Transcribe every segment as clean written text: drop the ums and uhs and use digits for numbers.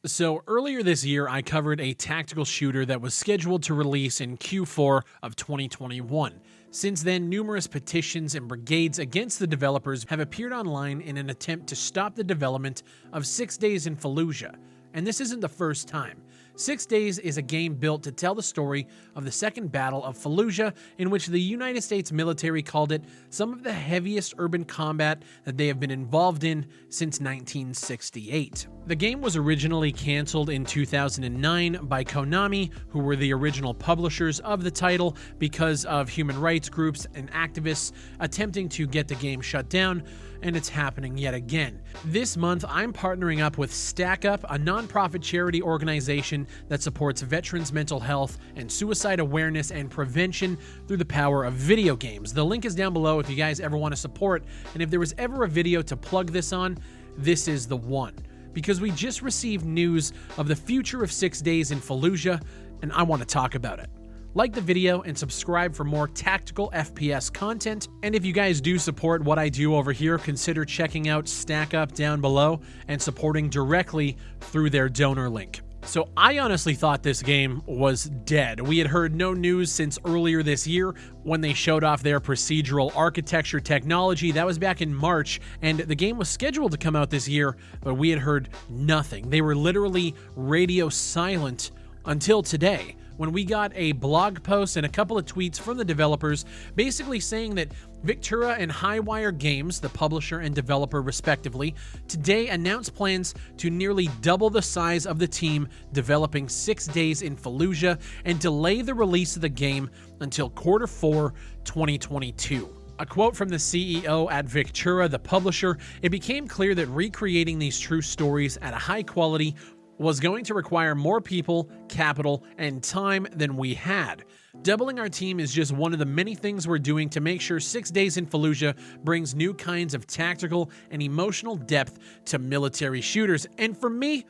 So earlier this year, I covered a tactical shooter that was scheduled to release in Q4 of 2021. Since then, numerous petitions and brigades against the developers have appeared online in an attempt to stop the development of 6 Days in Fallujah. And this isn't the first time. 6 Days is a game built to tell the story of the Second Battle of Fallujah, in which the United States military called it some of the heaviest urban combat that they have been involved in since 1968. The game was originally canceled in 2009 by Konami, who were the original publishers of the title, because of human rights groups and activists attempting to get the game shut down, and it's happening yet again. This month, I'm partnering up with Stack Up, a nonprofit charity organization that supports veterans' mental health and suicide awareness and prevention through the power of video games. The link is down below if you guys ever want to support, and if there was ever a video to plug this on, this is the one. Because we just received news of the future of 6 Days in Fallujah, and I want to talk about it. Like the video and subscribe for more tactical FPS content. And if you guys do support what I do over here, consider checking out Stack Up down below and supporting directly through their donor link. So I honestly thought this game was dead. We had heard no news since earlier this year when they showed off their procedural architecture technology. That was back in March, and the game was scheduled to come out this year, but we had heard nothing. They were literally radio silent until today, when we got a blog post and a couple of tweets from the developers basically saying that Victura and Highwire Games, the publisher and developer respectively, today announced plans to nearly double the size of the team developing 6 Days in Fallujah and delay the release of the game until Q4 2022. A quote from the CEO at Victura, the publisher: "It became clear that recreating these true stories at a high quality was going to require more people, capital, and time than we had. Doubling our team is just one of the many things we're doing to make sure 6 Days in Fallujah brings new kinds of tactical and emotional depth to military shooters." And for me,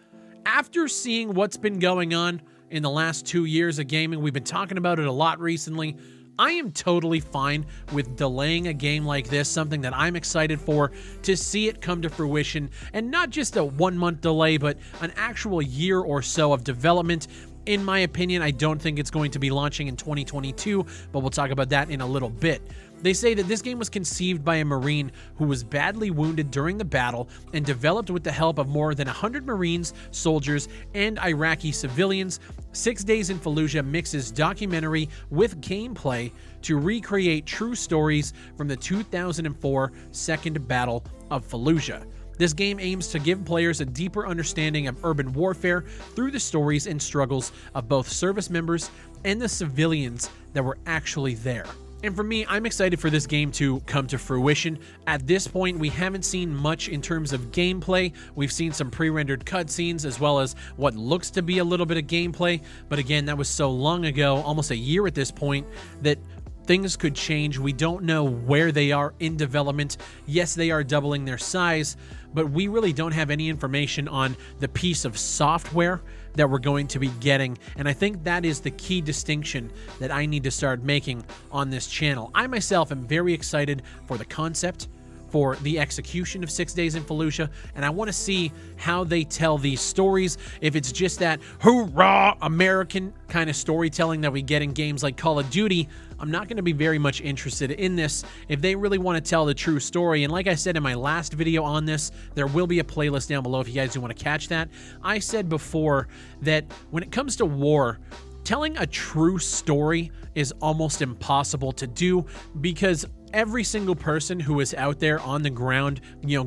after seeing what's been going on in the last 2 years of gaming, we've been talking about it a lot recently, I am totally fine with delaying a game like this, something that I'm excited for, to see it come to fruition, and not just a 1-month delay, but an actual year or so of development. In my opinion, I don't think it's going to be launching in 2022, but we'll talk about that in a little bit. They say that this game was conceived by a Marine who was badly wounded during the battle and developed with the help of more than 100 Marines, soldiers, and Iraqi civilians. 6 Days in Fallujah mixes documentary with gameplay to recreate true stories from the 2004 Second Battle of Fallujah. This game aims to give players a deeper understanding of urban warfare through the stories and struggles of both service members and the civilians that were actually there. And for me, I'm excited for this game to come to fruition. At this point, we haven't seen much in terms of gameplay. We've seen some pre-rendered cutscenes as well as what looks to be a little bit of gameplay. But again, that was so long ago, almost a year at this point, that things could change. We don't know where they are in development. Yes, they are doubling their size, but we really don't have any information on the piece of software that we're going to be getting. And I think that is the key distinction that I need to start making on this channel. I myself am very excited for the concept, for the execution of 6 Days in Fallujah, and I want to see how they tell these stories. If it's just that hoorah American kind of storytelling that we get in games like Call of Duty, I'm not going to be very much interested in this. If they really want to tell the true story, and like I said in my last video on this, there will be a playlist down below if you guys do want to catch that. I said before that when it comes to war, telling a true story is almost impossible to do, because every single person who is out there on the ground,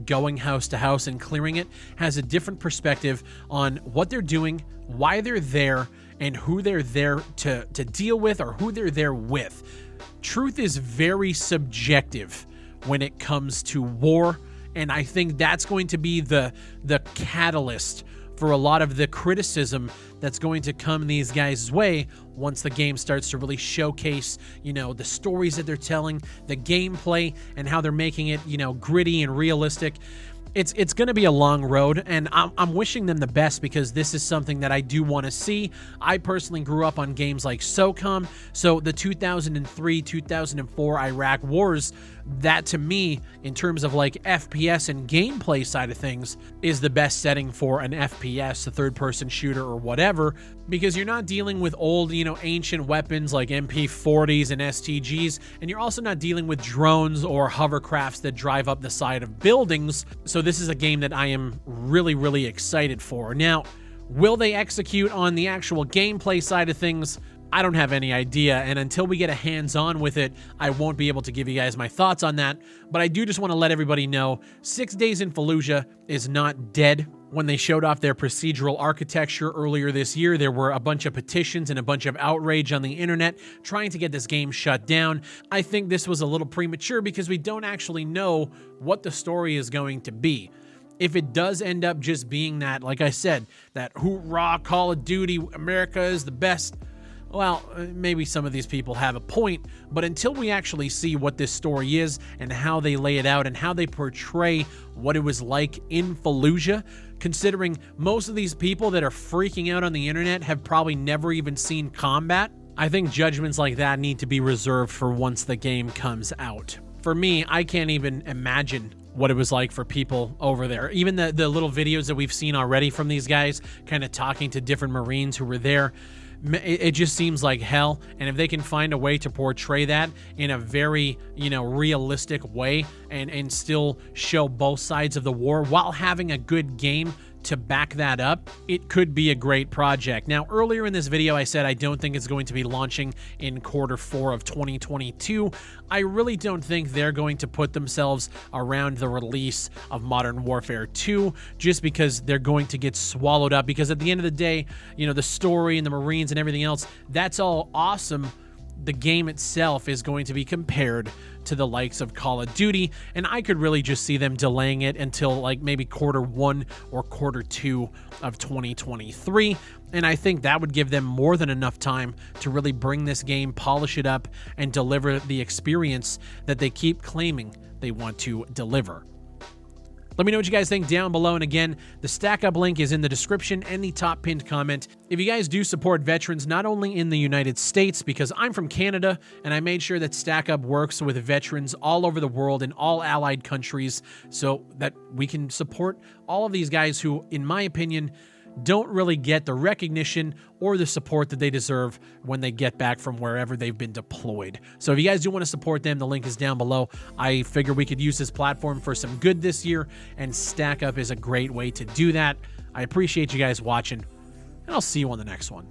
going house to house and clearing it, has a different perspective on what they're doing, why they're there, and who they're there to deal with, or who they're there with. Truth is very subjective when it comes to war, and I think that's going to be the catalyst for a lot of the criticism that's going to come these guys' way once the game starts to really showcase, the stories that they're telling, the gameplay, and how they're making it, gritty and realistic. It's going to be a long road, and I'm wishing them the best, because this is something that I do want to see. I personally grew up on games like SOCOM, so the 2003-2004 Iraq wars, that to me, in terms of like FPS and gameplay side of things, is the best setting for an FPS, a third-person shooter or whatever, because you're not dealing with old, ancient weapons like MP40s and STGs, and you're also not dealing with drones or hovercrafts that drive up the side of buildings. So this is a game that I am really, really excited for. Now, will they execute on the actual gameplay side of things? I don't have any idea, and until we get a hands-on with it, I won't be able to give you guys my thoughts on that. But I do just want to let everybody know 6 Days in Fallujah is not dead. When they showed off their procedural architecture earlier this year, there were a bunch of petitions and a bunch of outrage on the internet trying to get this game shut down. I think this was a little premature because we don't actually know what the story is going to be. If it does end up just being that, like I said, that hoorah, Call of Duty, America is the best, well, maybe some of these people have a point, but until we actually see what this story is and how they lay it out and how they portray what it was like in Fallujah, considering most of these people that are freaking out on the internet have probably never even seen combat, I think judgments like that need to be reserved for once the game comes out. For me, I can't even imagine what it was like for people over there. Even the little videos that we've seen already from these guys kind of talking to different Marines who were there, it just seems like hell. And if they can find a way to portray that in a very, realistic way and still show both sides of the war while having a good game to back that up, it could be a great project. Now, earlier in this video, I said I don't think it's going to be launching in Q4 of 2022. I really don't think they're going to put themselves around the release of Modern Warfare 2 just because they're going to get swallowed up, because at the end of the day, the story and the Marines and everything else, that's all awesome. The game itself is going to be compared to the likes of Call of Duty, and I could really just see them delaying it until like maybe Q1 or Q2 of 2023, and I think that would give them more than enough time to really bring this game, polish it up, and deliver the experience that they keep claiming they want to deliver. Let me know what you guys think down below, and again, the Stack Up link is in the description and the top pinned comment. If you guys do support veterans, not only in the United States, because I'm from Canada, and I made sure that Stack Up works with veterans all over the world in all allied countries so that we can support all of these guys who, in my opinion, don't really get the recognition or the support that they deserve when they get back from wherever they've been deployed. So if you guys do want to support them, the link is down below. I figure we could use this platform for some good this year, and Stack Up is a great way to do that. I appreciate you guys watching, and I'll see you on the next one.